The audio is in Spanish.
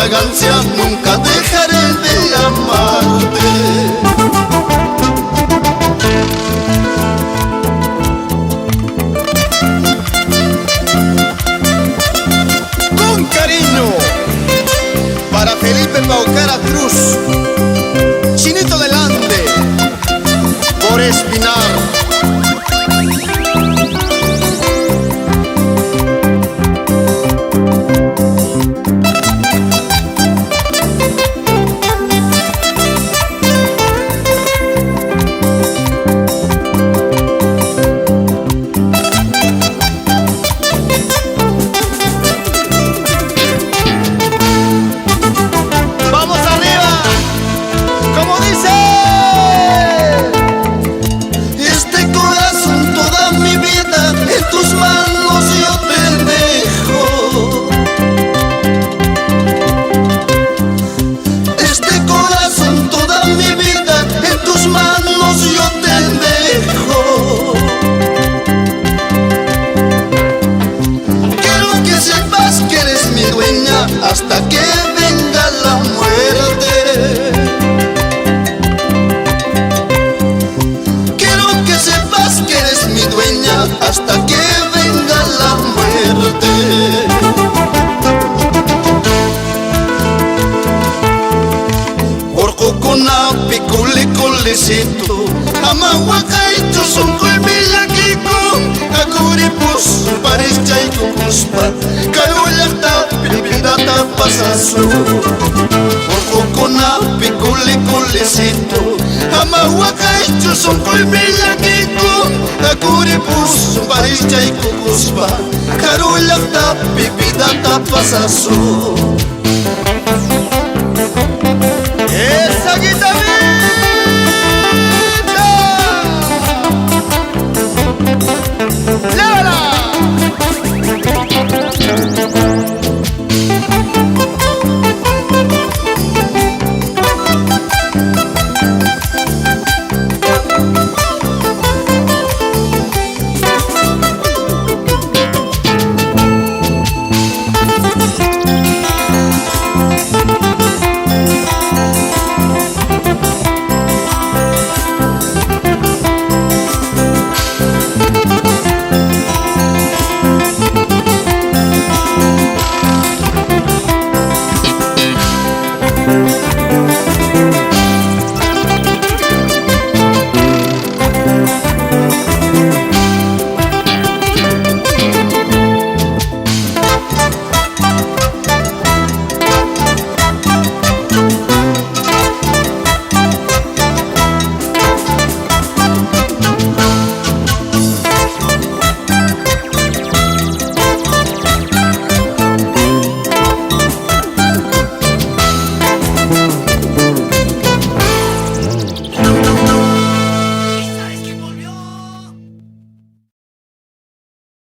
fragancia, nunca dejaré de amarte. Con cariño, para Felipe Paucara Cruz, Chinito del Ande, por Espinar. Hasta que venga la muerte. Quiero que sepas que eres mi dueña hasta que venga la muerte. Por coconapi cule culecito, amahuacaicho son colmillaquico, acuripus paris chaico cuspa, cayolata pipidata pasasu. Por coconapi cule culecito, amahuacaicho son colmillaquico, acuripus paris chaico cuspa, cayolata pipidata pasasu.